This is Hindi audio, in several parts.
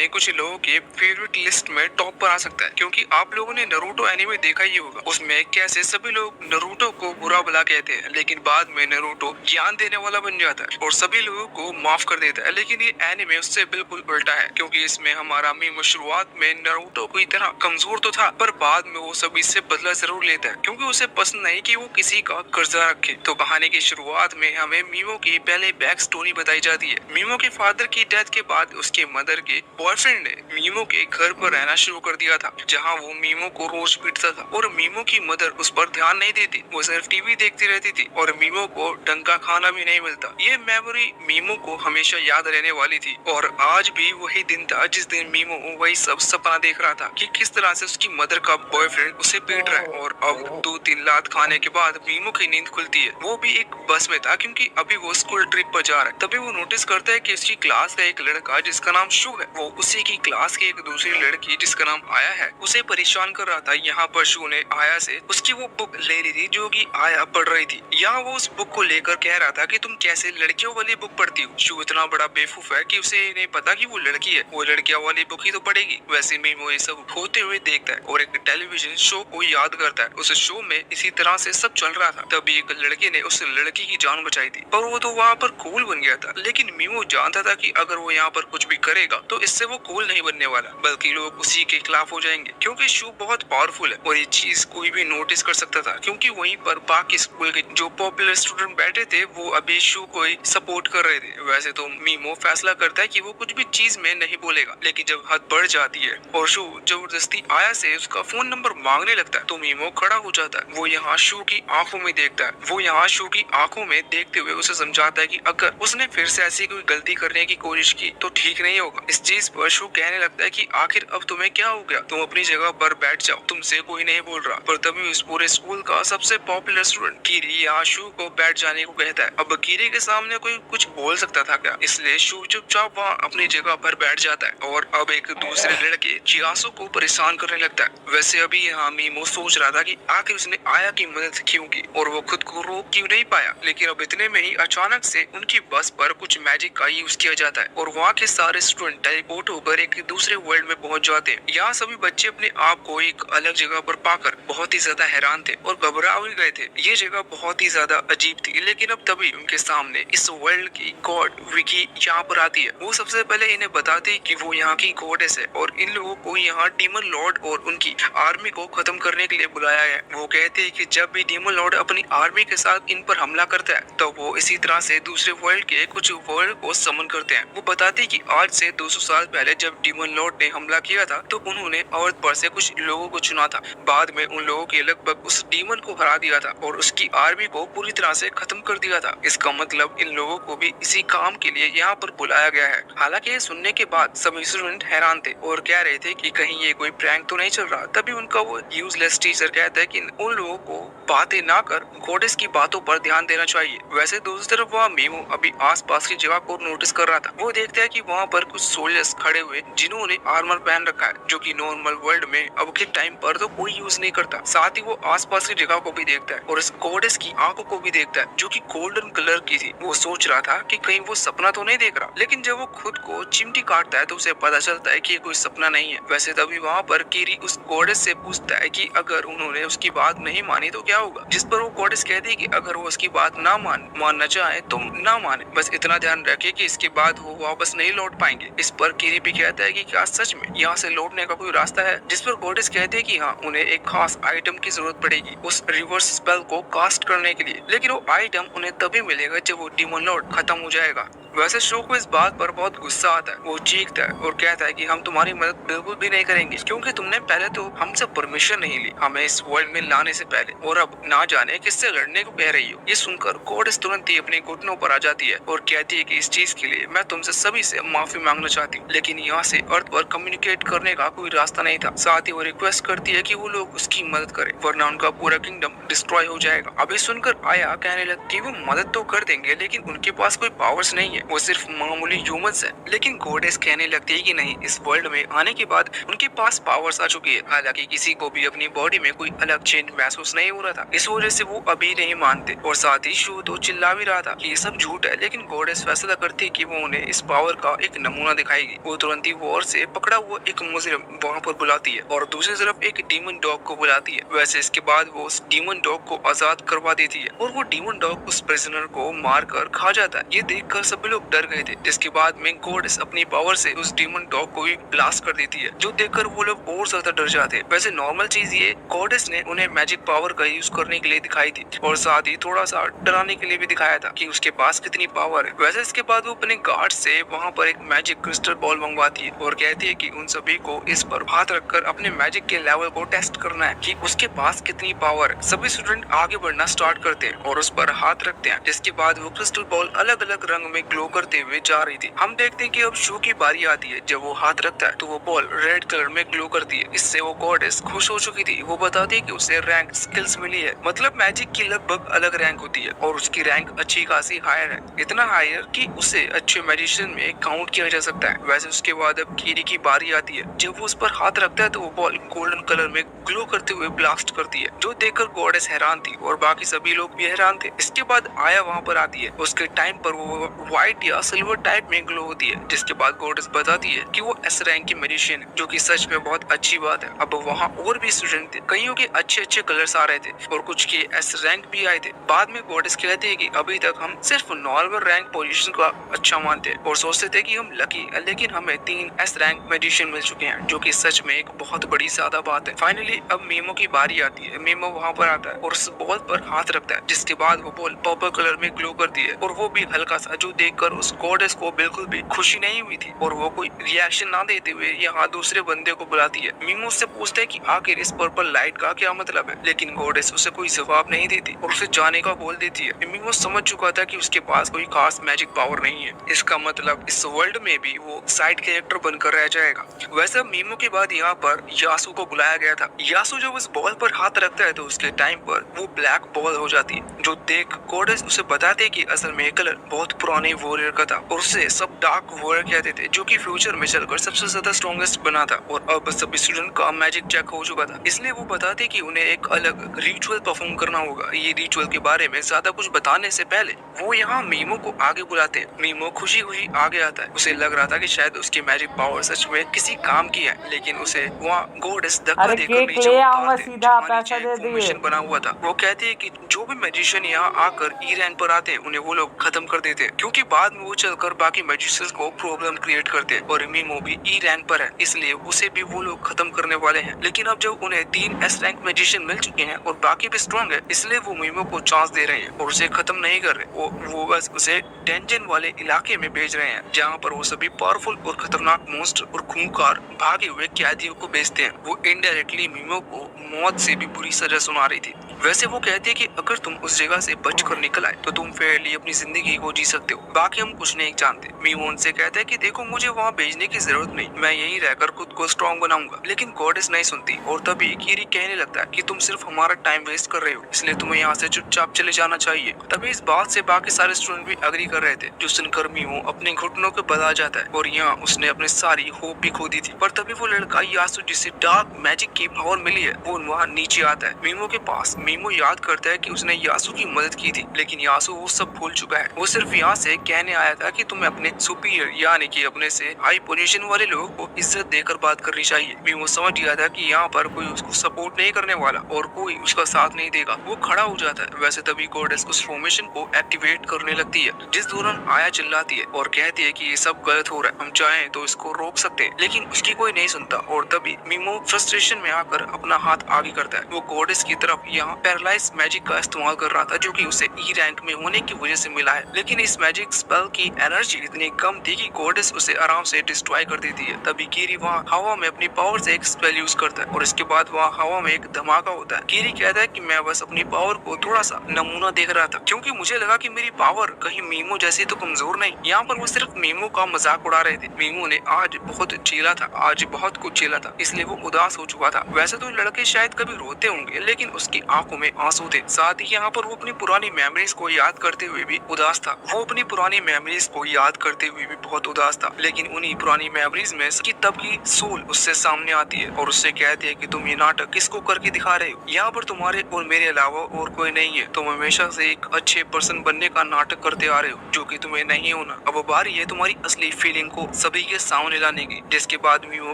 एनीमे कुछ लोगों के फेवरेट लिस्ट में टॉप पर आ सकता है, क्योंकि आप लोगों ने नारुतो एनीमे देखा ही होगा। उसमें कैसे सभी लोग नारुतो को बुरा भला कहते हैं, लेकिन बाद में नारुतो ज्ञान देने वाला बन जाता है और सभी लोगों को माफ कर देता है। लेकिन ये एनीमे उससे बिल्कुल उल्टा है, क्योंकि इसमें हमारा मीमो शुरुआत में नारुतो को इतना कमजोर तो था, पर बाद में वो सभी से बदला जरूर लेता है, क्योंकि उसे पसंद नहीं कि वो किसी का कर्जा रखे। तो कहानी की शुरुआत में हमें मीमो की पहले बैक स्टोरी बताई जाती है। मीमो के फादर की डेथ के बाद उसके मदर के बॉयफ्रेंड ने मीमो के घर पर रहना शुरू कर दिया था, जहाँ वो मीमो को रोज पीटता था और मीमो की मदर उस पर ध्यान नहीं देती, वो सिर्फ टीवी देखती रहती थी और मीमो को ढंग का खाना भी नहीं मिलता। ये मेमोरी मीमो को हमेशा याद रहने वाली थी और आज भी वही दिन था जिस दिन मीमो वही सब सपना देख रहा था कि किस तरह से उसकी मदर का बॉयफ्रेंड उसे पीट रहा है। और अब 2-3 लात खाने के बाद मीमो की नींद खुलती है। वो भी एक बस में था, क्योंकि अभी वो स्कूल ट्रिप पर जा रहा है। तभी वो नोटिस करता है कि उसकी क्लास का एक लड़का जिसका नाम शु है, वो उसी की क्लास की एक दूसरी लड़की जिसका नाम आया है उसे परेशान कर रहा था। यहाँ पर शु ने आया से उसकी वो बुक ले ली थी जो कि आया पढ़ रही थी। यहाँ वो उस बुक को लेकर कह रहा था कि तुम कैसे लड़कियों वाली बुक पढ़ती हो। शु इतना बड़ा बेवकूफ है कि उसे नहीं पता कि वो लड़की है, वो लड़कियों वाली बुक ही तो पढ़ेगी। वैसे मीमो ये सब होते हुए देखता है और एक टेलीविजन शो को याद करता है। उस शो में इसी तरह से सब चल रहा था। तभी एक लड़के ने उस लड़की की जान बचाई थी, पर वो तो वहाँ पर कूल बन गया था। लेकिन मीमो जानता था कि अगर वो यहाँ पर कुछ भी करेगा तो इससे वो कूल नहीं बनने वाला, बल्कि लोग उसी के खिलाफ हो जाएंगे, क्योंकि शू बहुत पावरफुल है और ये चीज कोई भी नोटिस कर सकता था, क्योंकि वहीं पर बाकी स्कूल के जो पॉपुलर स्टूडेंट बैठे थे वो अभी शू को ही सपोर्ट कर रहे थे। वैसे तो मीमो फैसला करता है कि वो कुछ भी चीज में नहीं बोलेगा, लेकिन जब हद बढ़ जाती है और शू जबरदस्ती आया से उसका फोन नंबर मांगने लगता है तो मीमो खड़ा हो जाता है। वो यहाँ शू की आंखों में देखता है, वो यहाँ शू की आंखों में देखते हुए उसे समझाता है कि अगर उसने फिर से ऐसी कोई गलती करने की कोशिश की तो ठीक नहीं होगा। इस चीज पर शू कहने लगता है कि आखिर अब तुम्हें क्या हो गया, तुम अपनी जगह पर बैठ जाओ, तुमसे कोई नहीं बोल रहा। पर तभी उस पूरे स्कूल का सबसे पॉपुलर स्टूडेंट कीरी यहाँ शू को बैठ जाने को कहता है। अब कीरी के सामने कोई कुछ बोल सकता था क्या, इसलिए शू चुपचाप वहाँ अपनी जगह पर बैठ जाता है और अब एक दूसरे लड़के चियासो को परेशान करने लगता है। वैसे अभी यहाँ मीमो सोच रहा था कि आखिर उसने आया की मदद क्यों की और वो खुद को रोक क्यों नहीं पाया, लेकिन अब इतने में ही अचानक से उनकी बस पर कुछ मैजिक का यूज किया जाता है और वहाँ के सारे स्टूडेंट टेलीपोर्ट होकर एक दूसरे वर्ल्ड में पहुंच जाते हैं। यहाँ सभी बच्चे अपने आप को एक अलग जगह पर पाकर बहुत ही ज्यादा हैरान थे और घबरा भी गए थे। ये जगह बहुत ही ज्यादा अजीब थी, लेकिन अब तभी उनके सामने इस वर्ल्ड की गॉड विकी यहाँ पर आती है। वो सबसे पहले इन्हें बताती कि वो यहाँ की गॉडेस है और इन लोगों को यहाँ डीमन लॉर्ड और उनकी आर्मी को खत्म करने के लिए बुलाया है। वो कहते हैं कि जब भी डीमन लॉर्ड अपनी आर्मी के साथ इन पर हमला करता है तो वो इसी तरह से दूसरे वर्ल्ड के कुछ वर्ल्ड को समन करते हैं। वो बताते हैं कि आज से 200 साल पहले जब डीमन लॉर्ड ने हमला किया था तो उन्होंने अर्थ पर से कुछ लोगों को चुना था। बाद में उन लोगों के लगभग उस डीमन को हरा दिया था और उसकी आर्मी को पूरी तरह से खत्म कर दिया था। इसका मतलब इन लोगों को भी इसी काम के लिए यहाँ पर बुलाया गया है। हालांकि ये सुनने के बाद सभी स्टूडेंट हैरान थे और कह रहे थे कि कहीं ये कोई प्रैंक तो नहीं चल रहा। तभी उनका वो यूजलेस टीचर कहता है कि उन लोगों को बातें ना कर गॉडेस की बातों पर ध्यान देना चाहिए। वैसे दूसरी तरफ वहाँ मीमो अभी आसपास की जगह को नोटिस कर रहा था। वो देखता है कि वहाँ पर कुछ सोल्जर्स खड़े हुए जिन्होंने आर्मर पहन रखा है, जो कि नॉर्मल वर्ल्ड में अब के टाइम पर तो कोई यूज नहीं करता। साथ ही वो आसपास की जगह को भी देखता है और इस गॉडेस की आंखों को भी देखता है जो कि गोल्डन कलर की थी। वो सोच रहा था कि कहीं वो सपना तो नहीं देख रहा, लेकिन जब वो खुद को चिमटी काटता है तो उसे पता चलता है कि ये कोई सपना नहीं है। वैसे तभी वहाँ पर कीरी उस गॉडेस से पूछता है कि अगर उन्होंने उसकी बात नहीं मानी तो क्या होगा, जिस पर वो गॉडेस कहती है कि अगर वो उसकी बात ना मानना चाहे तो ना माने, बस इतना ध्यान रखे कि इसके बाद वो वापस नहीं लौट पाएंगे। इस पर कीरी भी कहता है कि क्या सच में यहाँ से लौटने का कोई रास्ता है, जिस पर गॉडेस कहते हैं कि हाँ, उन्हें एक खास आइटम की जरूरत पड़ेगी उस रिवर्स स्पेल को कास्ट करने के लिए, लेकिन वो आइटम उन्हें तभी मिलेगा जब वो डीमन लॉर्ड खत्म हो जाएगा। वैसे शो को इस बात पर बहुत गुस्सा आता है। वो चीखता है और कहता है कि हम तुम्हारी मदद बिल्कुल भी नहीं करेंगे, क्योंकि तुमने पहले तो हमसे परमिशन नहीं ली हमें इस वर्ल्ड में लाने से पहले, और अब ना जाने किससे लड़ने को कह रही हो। ये सुनकर गॉडेस तुरंत ही अपने घुटनों पर आ जाती है और कहती है कि इस चीज के लिए मैं तुमसे सभी से माफी मांगना चाहती हूँ, लेकिन यहाँ से अर्थ पर कम्युनिकेट करने का कोई रास्ता नहीं था। साथ ही वो रिक्वेस्ट करती है कि वो लोग उसकी मदद करें, वरना उनका पूरा किंगडम डिस्ट्रॉय हो जाएगा। अभी सुनकर आया कहने लगती है वो मदद तो कर देंगे, लेकिन उनके पास कोई पावर्स नहीं है, वो सिर्फ मामूली ह्यूमंस है। लेकिन गॉडेस कहने लगती है कि नहीं, इस वर्ल्ड में आने के बाद उनके पास पावर्स आ चुकी है। हालांकि किसी को भी अपनी बॉडी में कोई अलग चेंज महसूस नहीं हो रहा था, इस वजह से वो अभी नहीं मानते। और साथ ही शू तो चिल्ला भी रहा था कि ये सब झूठ है, लेकिन गॉडेस फैसला करती है कि वो उन्हें इस पावर का एक नमूना दिखाएगी। वो तुरंत ही वॉर से पकड़ा हुआ एक मुजरिम वहाँ पर बुलाती है और दूसरी तरफ एक डीमन डॉग को बुलाती है। वैसे इसके बाद वो उस डीमन डॉग को आजाद करवा देती है और वो डीमन डॉग उस प्रिजनर को मार कर खा जाता है। ये देखकर सभी लोग डर गए थे, जिसके बाद में गॉडेस अपनी पावर से उस डीमन डॉग को भी ब्लास्ट कर देती है, जो देखकर वो लोग और ज्यादा डर जाते हैं। वैसे नॉर्मल चीज ये गॉडेस ने उन्हें मैजिक पावर का यूज करने के लिए दिखाई थी और साथ ही थोड़ा सा डराने के लिए भी दिखाया था कि उसके पास कितनी पावर है। वैसे इसके बाद वो अपने गार्ड से वहाँ पर एक मैजिक क्रिस्टल बॉल मंगवाती है और कहती है कि उन सभी को इस पर हाथ रखकर अपने मैजिक के लेवल को टेस्ट करना है कि उसके पास कितनी पावर है। सभी स्टूडेंट आगे बढ़ना स्टार्ट करते हैं और उस पर हाथ रखते हैं, जिसके बाद वो क्रिस्टल बॉल अलग अलग रंग में ग्लो करते हुए जा रही थी। हम देखते हैं कि अब शो की बारी आती है। जब वो हाथ रखता है तो वो बॉल रेड कलर में ग्लो करती है। इससे वो गॉडेस खुश हो चुकी थी। वो बताती है कि उसे रैंक स्किल्स मिली है, मतलब मैजिक की लगभग अलग रैंक होती है और उसकी रैंक अच्छी खासी हायर है, इतना हायर कि उसे अच्छे मैजिशियन में काउंट किया जा सकता है। वैसे उसके बाद अब कीरी की बारी आती है। जब वो उस पर हाथ रखता है तो वो बॉल गोल्डन कलर में ग्लो करते हुए ब्लास्ट करती है, जो देखकर गॉडेस हैरान थी और बाकी सभी लोग भी हैरान थे। इसके बाद आया वहाँ पर आती है। उसके टाइम पर वो व्हाइट या सिल्वर टाइप में ग्लो होती है, जिसके बाद गॉडेस बताती है कि वो एस रैंक की मैजिशियन है, जो कि सच में बहुत अच्छी बात है। अब वहाँ और भी स्टूडेंट थे, कईयों के अच्छे अच्छे कलर्स आ रहे थे और कुछ के एस रैंक भी आए थे। बाद में गॉडेस कहते हैं कि अभी तक हम सिर्फ नॉर्मल रैंक पोजीशन का अच्छा मानते हैं और सोचते थे कि हम लकी है, लेकिन हमें 3 एस रैंक मैजिशियन मिल चुके हैं, जो कि सच में एक बहुत बड़ी ज्यादा बात है। फाइनली अब मीमो की बारी आती है। मीमो वहाँ पर आता है और उस बॉल पर हाथ रखता है, जिसके बाद वो बॉल पर्पल कलर में ग्लो करती है और वो भी हल्का सा, जो देखकर उस गॉडेस को बिल्कुल भी खुशी नहीं हुई थी और वो कोई रिएक्शन ना देते हुए यहाँ दूसरे बंदे को बुलाती है। मीमो उससे पूछता है कि आखिर इस पर्पल लाइट का क्या मतलब है, लेकिन गॉडेस उसे कोई जवाब नहीं देती और उसे जाने का बोल देती है। मीमो समझ चुका था कि उसके पास कोई खास मैजिक पावर नहीं है, इसका मतलब इस वर्ल्ड में भी वो साइड कैरेक्टर बनकर रह जाएगा। वैसे मीमो के बाद यहाँ पर यासु को बुलाया गया था। यासु जब उस बॉल पर हाथ रखता है तो उसके टाइम पर वो ब्लैक बॉल हो जाती है, जो देख गॉडेस उसे बताते कि असल में कलर बहुत पुराने वॉरियर का था और उसे सब डार्क वॉरियर कहते थे, जो कि फ्यूचर में चलकर सबसे ज्यादा स्ट्रॉन्गेस्ट बना था और अब सभी स्टूडेंट का मैजिक चेक हो चुका था। इसलिए वो बताते कि उन्हें एक अलग रिचुअल परफॉर्म करना होगा। ये रिचुअल के बारे में ज्यादा कुछ बताने से पहले वो यहाँ मीमो को आगे बुलाते हैं। मीमो खुशी खुशी आगे आता है। उसे लग रहा था कि शायद उसकी मैजिक पावर सच में किसी काम की है, लेकिन उसे वहाँ गॉडेस धक्का देकर नीचे उतार दे, जहाँ नीचे फॉर्मेशन बना हुआ था। वो कहती है कि जो भी मैजिशियन यहाँ आकर ई रैंक पर आते हैं उन्हें वो लोग खत्म कर देते हैं, क्योंकि बाद में वो चलकर बाकी मैजिशियंस को प्रॉब्लम क्रिएट करते हैं और मीमो भी ई रैंक पर है, इसलिए उसे भी वो लोग खत्म करने वाले हैं। लेकिन अब जब उन्हें 3 एस रैंक मैजिशियन मिल चुके हैं और बाकी भी स्ट्रॉन्ग है, इसलिए वो मीमो को चांस दे रहे हैं और उसे खत्म नहीं कर रहे। वो बस उसे डेंजन वाले इलाके में भेज रहे हैं, जहाँ पर वो सभी पावरफुल और खतरनाक मोन्स्टर और खूंखार भागे हुए कैदियों को भेजते हैं। वो इनडायरेक्टली मीमो को मौत से भी बुरी सजा सुना रही थी। वैसे वो कहते हैं कि अगर तुम उस जगह से बचकर निकल आए तो तुम फेयरली अपनी जिंदगी को जी सकते हो, बाकी हम कुछ नहीं जानते। मीमो उनसे कहता है कि देखो मुझे वहाँ भेजने की जरूरत नहीं, मैं यहीं रहकर खुद को स्ट्रॉन्ग बनाऊंगा। लेकिन गॉडेस नहीं सुनती और तभी कीरी कहने लगता है कि तुम सिर्फ हमारा टाइम वेस्ट कर रहे हो, इसलिए तुम्हें यहाँ से चुपचाप चले जाना चाहिए। तभी इस बात से बाकी सारे स्टूडेंट भी अग्री कर रहे थे, जो सुनकर मीमो अपने घुटनों के बल आ जाता है और यहाँ उसने अपनी सारी होप भी खो दी थी। पर तभी वो लड़का यासु, जिसे डार्क मैजिक की पावर मिली है, वो वहाँ नीचे आता है मीमो के पास। मीमो याद करता है कि उसने यासु की मदद की थी, लेकिन यासु वो सब भूल चुका है। वो सिर्फ यहाँ से कहने आया था कि तुम्हें अपने सुपीरियर यानी कि अपने से हाई पोजीशन वाले लोगों को इज्जत देकर बात करनी चाहिए। मीमो समझ गया था कि यहाँ पर कोई उसको सपोर्ट नहीं करने वाला और कोई उसका साथ नहीं देगा। वो खड़ा हो जाता है। वैसे तभी गॉडेस उस फॉर्मेशन को एक्टिवेट करने लगती है, जिस दौरान आया चिल्लाती है और कहती है कि ये सब गलत हो रहा है, हम चाहें तो इसको रोक सकते हैं, लेकिन उसकी कोई नहीं सुनता। और तभी मीमो फ्रस्ट्रेशन में आकर अपना हाथ आगे करता है। वो गॉडेस की तरफ यहाँ पैरालाइज मैजिक का इस्तेमाल कर रहा था, जो कि उसे ई रैंक में होने की वजह से मिला है, लेकिन इस मैजिक स्पेल की एनर्जी इतनी कम थी कि गॉडेस उसे आराम से डिस्ट्रॉय कर देती है। तभी कीरी वहाँ हवा में अपनी पावर से एक स्पेल यूज करता है और इसके बाद वहाँ हवा में एक धमाका होता है। कीरी कहता है कि मैं बस अपनी पावर को थोड़ा सा नमूना देख रहा था, क्योंकि मुझे लगा कि मेरी पावर कहीं मीमो जैसी तो कमजोर नहीं। यहाँ पर वो सिर्फ मीमो का मजाक उड़ा रहे थे। मीमो ने आज बहुत झेला था, आज बहुत कुछ झेला था, इसलिए वो उदास हो चुका था। वैसे तो लड़के शायद कभी रोते होंगे, लेकिन उसकी आंखों में आंसू थे। साथ ही यहाँ पर वो अपनी पुरानी मेमोरीज को याद करते हुए भी उदास था। वो अपनी पुरानी मेमोरीज को याद करते हुए भी बहुत उदास था, लेकिन उन्हीं पुरानी मेमोरीज में उसकी तब की सोल उससे सामने आती है और उससे कहती है कि तुम ये नाटक किसको करके दिखा रहे हो, यहाँ पर तुम्हारे और मेरे अलावा और कोई नहीं है। तुम हमेशा से एक अच्छे पर्सन बनने का नाटक करते आ रहे हो, जो कि तुम्हें नहीं होना। अब बारी है तुम्हारी असली फीलिंग को सभी के सामने लाने की, जिसके बाद मीमो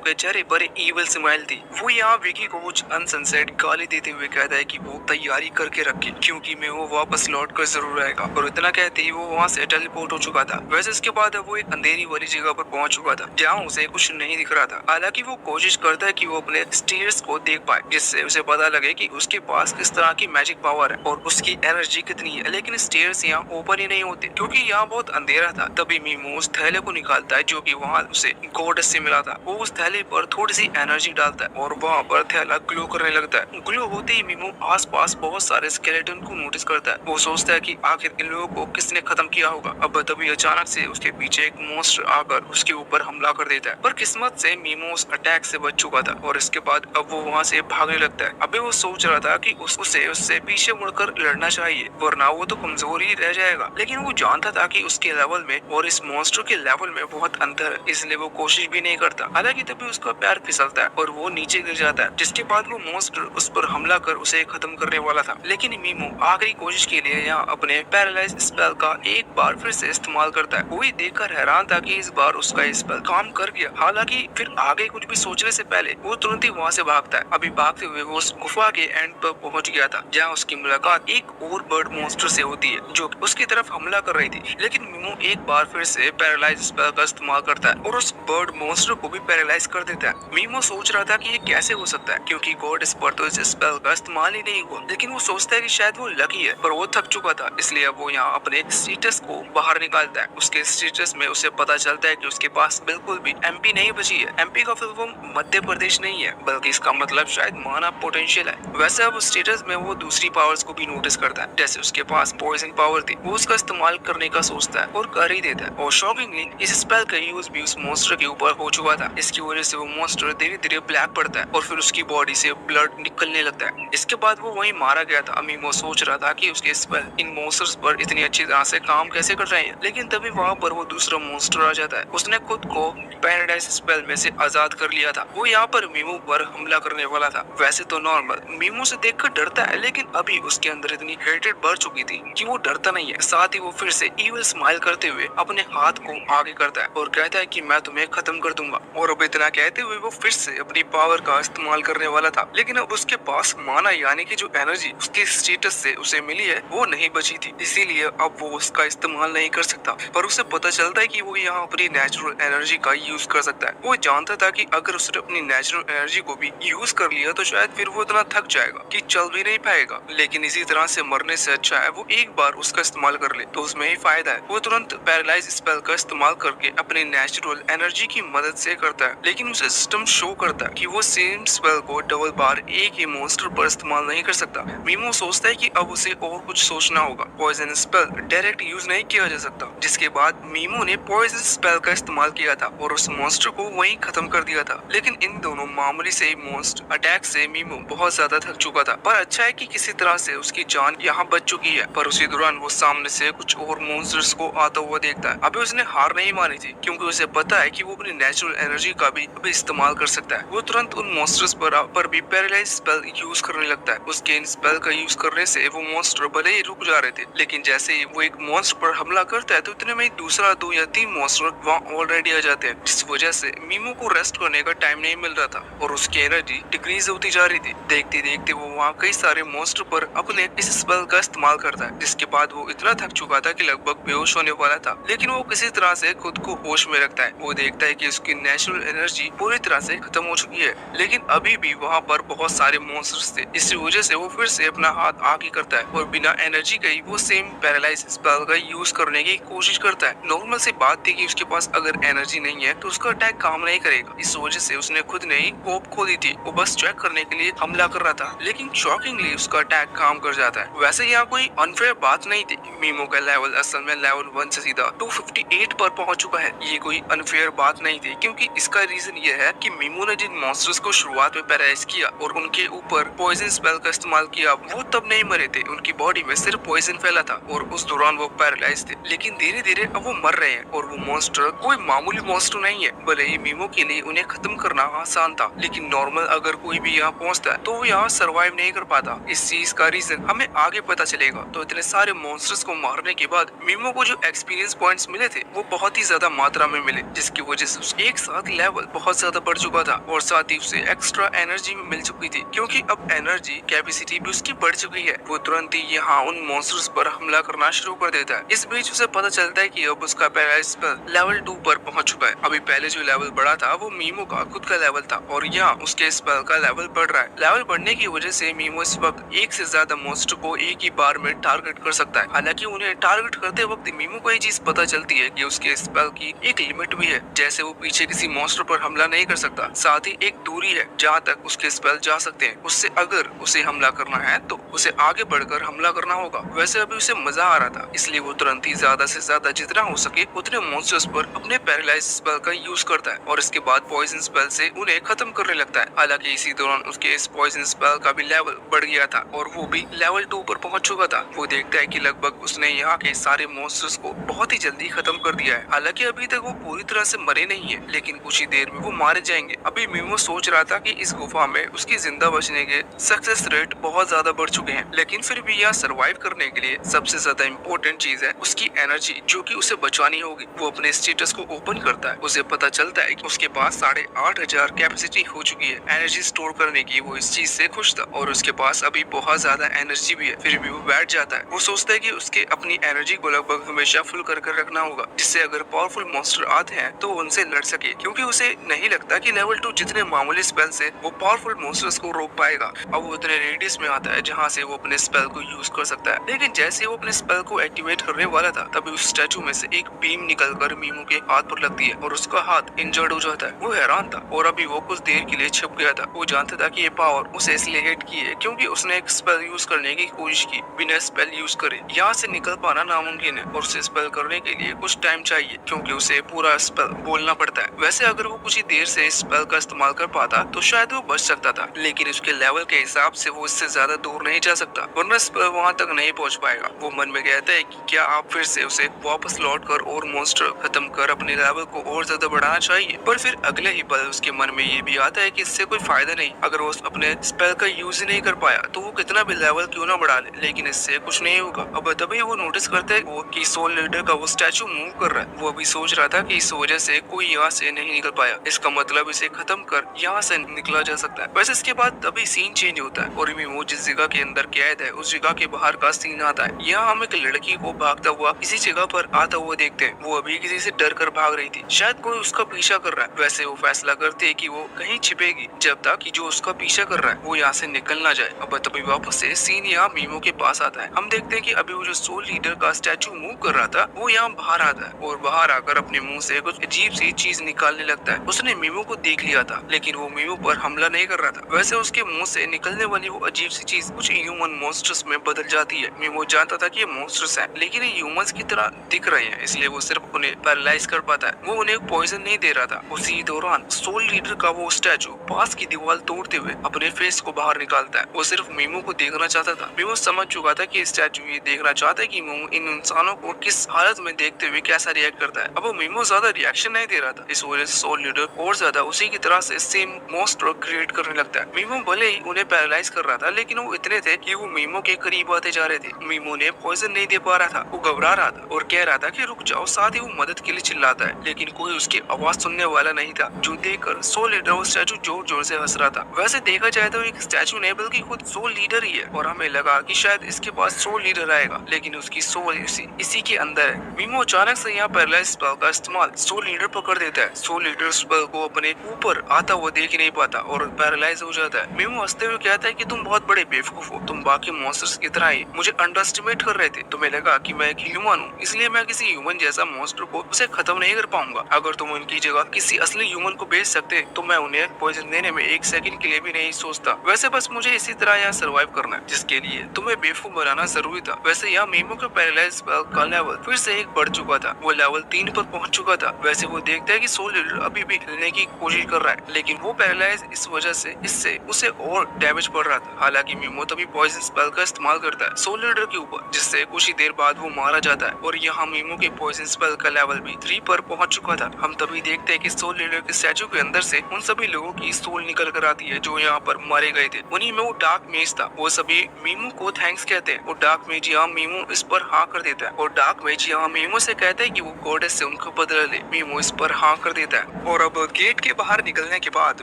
के चेहरे पर ईविल स्माइल थी। वो यहाँ विकी को कुछ अनसनसेट गाली देते हुए कहता है कि वो तैयारी करके रखे क्योंकि मीमो वापस लौट कर जरूर आएगा, और इतना कहते ही वो वहाँ से टेलीपोर्ट हो चुका था। वैसे इसके बाद वो एक अंधेरी वाली जगह पर पहुंच चुका था जहाँ उसे कुछ नहीं दिख रहा था। हालांकि वो कोशिश करता है कि वो अपने स्टेयर्स को देख पाए जिससे उसे पता लगे कि उसके पास किस तरह की मैजिक पावर है और उसकी एनर्जी कितनी है, लेकिन स्टेयर्स यहाँ ओपन ही नहीं होते क्योंकि यहाँ बहुत अंधेरा था। तभी मीमो उस थैले को निकालता है जो कि वहाँ उसे गॉडेस से मिला था। वो उस थैले पर थोड़ी सी एनर्जी डालता है और वहाँ पर थैला ग्लो करने लगता है। ग्लो होते ही मीमो आसपास बहुत सारे स्केलेटन को नोटिस करता है। वो सोचता है कि आखिर इन लोगों को किसने खत्म किया होगा। अब तभी अचानक से उसके पीछे एक मॉन्स्टर आकर उसके ऊपर हमला कर देता है, पर किस्मत से मीमो उस अटैक से बच चुका था और इसके बाद अब वो वहाँ से भागने लगता है। अबे वो सोच रहा था कि उसे उससे पीछे मुड़कर लड़ना चाहिए वरना वो तो कमजोर ही रह जाएगा, लेकिन वो जानता था कि उसके लेवल में और इस मॉन्स्टर के लेवल में बहुत अंतर है, इसलिए वो कोशिश भी नहीं करता। हालांकि तभी उसका पैर फिसलता है और वो नीचे गिर जाता है, जिसके बाद वो मॉन्स्टर उस पर हमला कर उसे खत्म करने वाला था। लेकिन मीमो आखिरी कोशिश के लिए यहाँ अपने पैरालाइज स्पेल का एक बार फिर से इस्तेमाल करता है। वो ये देखकर हैरान था कि इस बार उसका स्पेल काम कर गया। हालांकि फिर आगे कुछ भी सोचने से पहले वो तुरंत ही वहाँ से भागता है। अभी भागते हुए वो उस गुफा के एंड पर पहुंच गया था जहाँ उसकी मुलाकात एक और बर्ड मॉन्स्टर से होती है जो उसकी तरफ हमला कर रही थी। लेकिन मीमो एक बार फिर से पैरालाइज स्पेल का इस्तेमाल करता है और उस बर्ड मॉन्स्टर को भी पैरालाइज कर देता है। मीमो सोच रहा था कि ये कैसे हो सकता है क्योंकि गॉड इस पर तो इस स्पेल का इस्तेमाल ही नहीं हुआ, लेकिन वो सोचता है कि शायद वो लकी है, पर वो थक चुका था इसलिए अब वो यहाँ अपने स्टेटस को बाहर निकालता है। उसके स्टेटस में उसे पता चलता है कि उसके पास बिल्कुल भी एमपी नहीं बची है। एमपी का फुल फॉर्म मध्य प्रदेश नहीं है बल्कि इसका मतलब शायद माना पोटेंशियल है। वैसे अब स्टेटस में वो दूसरी पावर्स को भी नोटिस करता है, जैसे उसके पास पॉइजन पावर थी, वो उसका इस्तेमाल करने का सोचता है और कर ही देता है। और शॉकिंगली इस स्पेल का यूज भी उस मॉन्स्टर के ऊपर हो चुका था। इसकी वजह से वो मॉन्स्टर धीरे धीरे ब्लैक पड़ता है और फिर उसकी बॉडी से ब्लड निकलने लगता है। इसके बाद वो वहीं मारा गया था। मीमो सोच रहा था कि उसके स्पेल इन मॉन्स्टर्स पर इतनी अच्छी तरह से काम कैसे कर रहे हैं, लेकिन तभी वहाँ पर वो दूसरा मॉन्स्टर आ जाता है। उसने खुद को पैराडाइज स्पेल में से आजाद कर लिया था। वो यहाँ पर मीमो पर हमला करने वाला था। वैसे तो नॉर्मल मीमो से देखकर डरता है, लेकिन अभी उसके अंदर इतनी हेटेड बढ़ चुकी थी कि वो डरता नहीं है। साथ ही वो फिर से इविल स्माइल करते हुए अपने हाथ को आगे करता है और कहता है कि मैं तुम्हें खत्म कर दूंगा। और अब इतना कहते हुए वो फिर से अपनी पावर का इस्तेमाल करने वाला था, लेकिन अब उसके पास माना यानी कि जो एनर्जी उसके स्टेटस से उसे मिली है वो नहीं बची थी, इसीलिए अब वो उसका इस्तेमाल नहीं कर सकता। पर उसे पता चलता है कि वो यहाँ अपनी नेचुरल एनर्जी का यूज कर सकता है। वो जानता था कि अगर उसने अपनी नेचुरल एनर्जी को भी यूज कर लिया तो शायद फिर वो इतना थक जाएगा कि चल भी नहीं पाएगा, लेकिन इसी तरह से मरने से अच्छा है वो एक बार उसका इस्तेमाल कर ले तो उसमें ही फायदा है। वो तुरंत पैरालाइज स्पेल का इस्तेमाल करके अपनी नेचुरल एनर्जी की मदद से करता है, लेकिन उसे सिस्टम शो करता है कि वो सेम स्पेल को डबल बार एक ही मॉन्स्टर पर इस्तेमाल नहीं कर सकता। मीमो सोचता है कि अब उसे और कुछ सोचना होगा। पॉइजन स्पेल डायरेक्ट यूज नहीं किया जा सकता, जिसके बाद मीमो ने पॉइजन स्पेल का इस्तेमाल किया था और उस मॉन्स्टर को वहीं खत्म कर दिया था। लेकिन इन दोनों मामूली से मॉन्स्टर अटैक से मीमो बहुत ज्यादा थक चुका था, पर अच्छा है कि किसी तरह से उसकी जान यहाँ बच चुकी है। पर उसी दौरान वो सामने से कुछ और मॉन्स्टर्स को आता हुआ देखता है। अभी उसने हार नहीं मानी थी क्योंकि उसे पता है कि वो अपनी नेचुरल एनर्जी का भी इस्तेमाल कर सकता है। वो तुरंत उन मॉन्स्टर्स पर भी पैरालाइज स्पेल यूज करने लगता है। उसके इन स्पेल का यूज करने से वो मॉन्स्टर भले ही रुक जा रहे थे, लेकिन जैसे ही वो एक मॉन्स्टर पर हमला करता है तो इतने में दूसरा 2 या 3 मॉन्स्टर वहाँ ऑलरेडी आ जाते हैं, जिस वजह से मीमो को रेस्ट करने का टाइम नहीं मिल रहा था और उसकी एनर्जी डिक्रीज होती जा रही थी। देखते देखते वो वहाँ कई सारे मॉन्स्टर पर अपने इस स्पेल का इस्तेमाल करता है, जिसके बाद वो इतना थक चुका था कि लगभग बेहोश होने वाला था, लेकिन वो किसी तरह से खुद को होश में रखता है। वो देखता है कि उसकी नेचुरल एनर्जी पूरी तरह से खत्म हो चुकी है, लेकिन अभी भी वहाँ पर बहुत सारे मॉन्स्टर्स थे। इसी वजह से वो फिर से अपना हाथ आगे करता है और बिना एनर्जी के ही वो सेम पैरालाइज स्पेल का यूज करने की कोशिश करता है। नॉर्मल सी बात थी कि उसके पास अगर एनर्जी नहीं है तो उसका अटैक काम नहीं करेगा। इस वजह से उसने खुद ने ही होप खो दी थी। वो बस चेक करने के लिए हमला कर रहा था, लेकिन शॉकिंगली उसका अटैक काम कर जाता है। वैसे यहाँ कोई अनफेयर बात नहीं थी। मीमो का लेवल असल में लेवल 1 से सीधा 258 पर पहुंच चुका है। ये कोई अनफेयर बात नहीं थी क्योंकि इसका रीजन ये है कि मीमो ने जिन मॉन्स्टर्स को शुरुआत में पैरालाइज किया और उनके ऊपर पॉइजन स्पेल का इस्तेमाल किया, वो तब नहीं मरे थे। उनकी बॉडी में सिर्फ पॉइजन फैला था और उस दौरान वो पैरालाइज थे, लेकिन धीरे धीरे अब वो मर रहे हैं और वो मॉन्स्टर कोई मामूली मॉन्स्टर नहीं है। भले ही मीमो के लिए उन्हें खत्म करना आसान था, लेकिन नॉर्मल अगर कोई भी यहाँ पहुँचता है तो वो यहाँ सर्वाइव नहीं कर पाता। इस चीज का रीजन हमें आगे पता चलेगा। तो इतने सारे मॉन्स्टर्स को मारने के बाद मीमो को जो एक्सपीरियंस पॉइंट्स मिले थे वो बहुत ही ज्यादा मात्रा में मिले, जिसकी वजह से उसके एक साथ लेवल बहुत ज्यादा बढ़ चुका था और साथ ही उसे एक्स्ट्रा एनर्जी भी मिल चुकी थी, क्योंकि अब एनर्जी कैपेसिटी भी उसकी बढ़ चुकी है। वो तुरंत ही यहाँ उन मॉन्स्टर्स पर हमला करना शुरू कर देता है। इस बीच उसे पता चलता है कि अब उसका पैरालाइज स्पेल लेवल 2 पर पहुंच चुका है। अभी पहले जो लेवल बढ़ा था वो मीमो का खुद का लेवल था और यहाँ उसके स्पेल का लेवल बढ़ रहा है। लेवल बढ़ने की वजह से मीमो इस वक्त एक से ज्यादा मॉन्स्टर को एक ही बार में टारगेट कर सकता है। हालांकि उन्हें टारगेट करते वक्त मीमो को ये चीज पता चलती है कि उसके स्पेल की एक लिमिट भी है, जैसे वो पीछे किसी मॉन्स्टर पर हमला नहीं कर सकता। साथ ही एक दूरी है जहाँ तक उसके स्पेल जा सकते हैं, उससे अगर उसे हमला करना है तो उसे आगे बढ़कर हमला करना होगा। वैसे अभी उसे मजा आ रहा था, इसलिए वो तुरंत ही ज्यादा से ज्यादा जितना हो सके उतने मॉन्स्टर्स पर अपने पैरालाइज स्पेल का यूज करता है और इसके बाद पॉइजन स्पेल से उन्हें खत्म करने लगता है। हालांकि इसी दौरान उसके इस पॉइजन स्पेल का भी लेवल बढ़ गया था और वो भी लेवल 2 पर पहुंच चुका था। वो देखता है कि लगभग उसने यहाँ के सारे मॉन्स्टर्स को बहुत ही जल्दी खत्म कर दिया है। हालांकि अभी तक वो पूरी तरह से मरे नहीं है, लेकिन कुछ ही देर में वो मारे जाएंगे। अभी मीमो सोच रहा था कि इस गुफा में उसकी जिंदा बचने के सक्सेस रेट बहुत ज्यादा बढ़ चुके हैं, लेकिन फिर भी यहाँ सरवाइव करने के लिए सबसे ज्यादा इम्पोर्टेंट चीज है उसकी एनर्जी, जो कि उसे बचानी होगी। वो अपने स्टेटस को ओपन करता है, उसे पता चलता है कि उसके पास 8,500 कैपेसिटी हो चुकी है एनर्जी स्टोर करने की। वो इस चीज से खुश था और उसके पास अभी बहुत ज्यादा एनर्जी भी है, फिर भी वो बैठ जाता है। वो सोचता है कि उसके अपनी एनर्जी को लगभग हमेशा फुल कर रखना होगा, जिससे अगर पावरफुल मॉन्स्टर आते हैं तो वो उनसे लड़ सके, क्योंकि उसे नहीं लगता कि लेवल 2 जितने मामूली स्पेल से वो पावरफुल मॉन्स्टर्स को रोक पाएगा। अब वो उतने रेडियस में आता है जहाँ से वो अपने स्पेल को यूज कर सकता है, लेकिन जैसे वो अपने स्पेल को एक्टिवेट करने वाला था तभी उस स्टैचू में से एक बीम निकलकर मीमो के हाथ पर लगती है और उसका हाथ इंजर्ड हो जाता है। वो हैरान था और अभी वो कुछ देर के लिए छिप गया था। वो जानता था कि ये पावर उसे इसलिए हिट की है क्योंकि उसने एक स्पेल यूज करने की कोशिश की बिना स्पेल यूज करे। यहाँ से निकल पाना नामुमकिन है और उसे स्पेल करने के लिए कुछ टाइम चाहिए, क्योंकि उसे पूरा स्पेल बोलना पड़ता है। वैसे अगर वो कुछ ही देर से इस स्पेल का इस्तेमाल कर पाता तो शायद वो बच सकता था, लेकिन उसके लेवल के हिसाब से वो इससे ज्यादा दूर नहीं जा सकता, वरना स्पेल वहाँ तक नहीं पहुँच पाएगा। वो मन में कहता है कि क्या आप फिर से उसे वापस लौट कर और मॉन्स्टर खत्म कर अपने लेवल को और ज्यादा बढ़ाना चाहिए, पर फिर अगले ही पल उसके मन में ये भी आता है कि इससे कोई फायदा नहीं। अगर वो अपने स्पेल का यूज ही नहीं कर पाया तो वो कितना भी लेवल क्यों ना बढ़ा ले, लेकिन इससे कुछ नहीं होगा। अब तभी वो नोटिस करता है वो कि सोल लीडर का वो स्टैचू मूव कर रहा है। वो अभी सोच रहा था कि इस वजह से कोई यहाँ से नहीं निकल पाया, इसका मतलब इसे खत्म कर यहाँ से निकला जा सकता है। वैसे इसके बाद तभी सीन चेंज होता है और वो जिस जगह के अंदर कैद है उस जगह के बाहर का सीन आता है। यहाँ हम एक लड़की को भागता हुआ इसी जगह पर आता हुआ देखते हैं। वो अभी किसी से डर कर भाग रही थी, शायद कोई उसका पीछा कर रहा है। वैसे वो फैसला करते है कि वो कहीं छिपेगी जब तक कि जो उसका पीछा कर रहा है वो यहाँ से निकल ना जाए। अब तभी वापस से सीन यहाँ मीमो के पास आता है। हम देखते हैं कि अभी वो जो सोल लीडर का स्टैचू मूव कर रहा था वो यहाँ बाहर आता है और बाहर आकर अपने मुंह से कुछ अजीब सी चीज निकालने लगता है। उसने मीमो को देख लिया था, लेकिन वो मीमो पर हमला नहीं कर रहा था। वैसे उसके मुंह से निकलने वाली वो अजीब सी चीज कुछ ह्यूमन मॉन्स्टर्स में बदल जाती है। मीमो जानता था कि ये मॉन्स्टर्स हैं, लेकिन ये ह्यूमंस की तरह दिख रहे हैं, इसलिए वो सिर्फ उन्हें पैरालाइज कर पाता है। वो उन्हें पॉइजन नहीं दे रहा था। उसी दौरान सोल लीडर का वो स्टैचू पास की दीवार तोड़ते हुए अपने फेस को बाहर निकालता है। वो सिर्फ मीमो को देखना चाहता था। मीमो समझ चुका था कि स्टैचू ये देखना चाहता है कि मीमो इन इंसानों को किस हालत में देखते हुए कैसा रिएक्ट करता है। अब वो मीमो ज्यादा रिएक्शन नहीं दे रहा था, इस वजह से सोल लीडर और ज्यादा उसी की तरह से सेम मॉन्स्टर क्रिएट करने लगता है। मीमो भले ही उन्हें पैरालाइज कर रहा था, लेकिन वो इतने थे कि वो मीमो के करीब आते जा रहे थे। मीमो ने पॉइजन नहीं दे पा रहा था, वो घबरा रहा था और कह रहा था कि रुक जाओ। साथ ही वो मदद के लिए चिल्लाता है, लेकिन कोई उसकी आवाज सुनने वाला नहीं था, जो देखकर सोल लीडर वो स्टैचू जोर जोर से हंस रहा था। वैसे देखा जाए तो एक स्टैचू नहीं बल्कि खुद सोल लीडर ही है और हमें लगा कि शायद इसके पास सोल लीडर आएगा, लेकिन उसकी सोल इसी के अंदर है। मीमो अचानक से यहाँ पैरालाइज स्पेल का इस्तेमाल सोल लीडर पर कर देता है। सोल लीडर स्पेल को अपने ऊपर आता हुआ देख नहीं पाता और पैरालाइज हो जाता है। मीमो हंसते हुए कहता है कि तुम बहुत बड़े बेवकूफ हो, तुम बाकी मॉन्स्टर्स की तरह ही मुझे अंडर एस्टिमेट कर रहे थे। तुम्हें लगा कि मैं एक ह्यूमन हूँ, इसलिए मैं किसी ह्यूमन जैसा मॉन्स्टर को उसे खत्म नहीं कर पाऊंगा। अगर तुम उनकी जगह किसी असली ह्यूमन को भेज सकते तो मैं उन्हें पॉइजन देने में एक सेकंड के लिए भी नहीं सोचता। वैसे बस मुझे इसी तरह यहाँ सर्वाइव करना है, जिसके लिए तुम्हें बेवकूफ बनाना जरूरी था। वैसे यहाँ मीमो के पैरालाइज स्पेल का लेवल फिर से एक बढ़ चुका था, वो लेवल 3 पर पहुंच चुका था। वैसे वो देखता है कि सोल लीडर अभी भी हिलने की कोशिश कर रहा है, लेकिन वो पैरालाइज इस वजह से इससे उसे और डैमेज पड़ रहा था। हालांकि मीमो तभी पॉइजन स्पेल का इस्तेमाल करता है सोल लीडर के ऊपर, जिससे कुछ ही देर बाद वो मारा जाता है और यहाँ मीमो के पॉइजन स्पेल का लेवल भी 3 पर पहुंच चुका था। हम तभी देखते हैं कि सोल लीडर के स्टैचू के अंदर से उन सभी लोगों की सोल निकल कर आती है जो यहाँ पर मारे गए थे। उन्हीं में वो डार्क मेज था। वो सभी मीमो को थैंक्स कहते हैं और डार्क मेज यहाँ मीमो इस पर हाँ कर देता है और डार्क मेज यहाँ मीमो से कहता है कि वो गॉडेस से उनको बदला ले। मीमो इस पर हाँ कर देता है और अब गेट के बाहर निकलने के बाद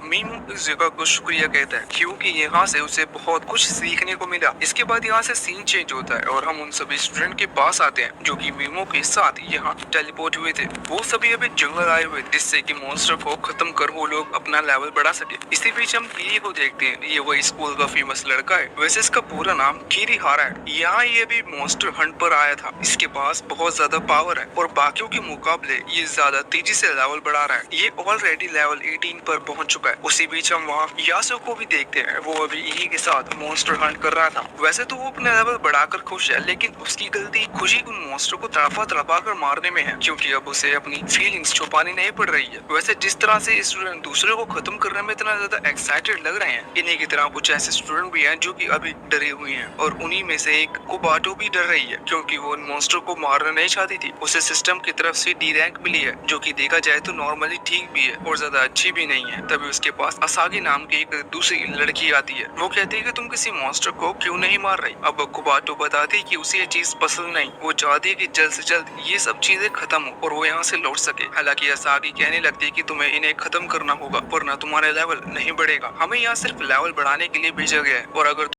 मीमो इस जगह को शुक्रिया कहता है क्योंकि यहाँ से उसे बहुत कुछ सीखने को मिला। इसके बाद यहाँ से सीन चेंज होता है और हम उन सभी स्टूडेंट के पास आते हैं जो कि मीमो के साथ यहाँ टेलीपोर्ट हुए थे। वो सभी अभी जंगल आए हुए जिससे कि मॉन्स्टर को खत्म कर वो लोग अपना लेवल बढ़ा सके। इसी बीच हम कीरी को देखते हैं। ये वही स्कूल का फेमस लड़का है। वैसे इसका पूरा नाम कीरीहारा है। यहाँ ये भी मॉन्स्टर हंट पर आया था। इसके पास बहुत ज्यादा पावर है और बाकियों के मुकाबले ये ज्यादा तेजी से लेवल बढ़ा रहा है। ये ऑलरेडी लेवल 18 पर पहुंच चुका है। उसी बीच हम वहाँ यासो को भी देखते हैं। वो अभी इही के साथ मॉन्स्टर हंट कर रहा था। वैसे तो वो अपना लेवल बढ़ाकर खुश है, लेकिन उसकी गलती खुशी उन मॉन्स्टर को तड़पा कर मारने में है क्योंकि अब उसे अपनी फीलिंग्स छुपानी नहीं पड़ रही है। वैसे जिस तरह से स्टूडेंट दूसरे को खत्म करने में इतना ज्यादा एक्साइटेड लग रहे हैं, इन्हीं की तरह कुछ ऐसे स्टूडेंट भी हैं जो कि अभी डरे हुए हैं और उन्हीं में से एक कोबाटो भी डर रही है क्योंकि वो उन मॉन्स्टर को मारना नहीं चाहती थी। उसे सिस्टम की तरफ से डी रैंक मिली है जो कि देखा जाए तो नॉर्मली ठीक भी है और ज्यादा अच्छी भी नहीं है। तभी उसके पास असागी नाम की एक दूसरी लड़की आती है। वो कहती है कि तुम किसी मॉन्स्टर को क्यों नहीं मार रही। अब कोबाटो बताती है कि उसे ये चीज पसंद नहीं। वो चाहती है कि जल्द से जल्द ये सब चीजें खत्म हो और वो यहाँ से लौट सके। हालांकि असागी कहने लगती है कि तुम्हें इन्हें खत्म करना होगा वरना तुम्हारा लेवल नहीं बढ़ेगा। हमें यहाँ सिर्फ लेवल बढ़ाने के लिए भेजा गया है और अगर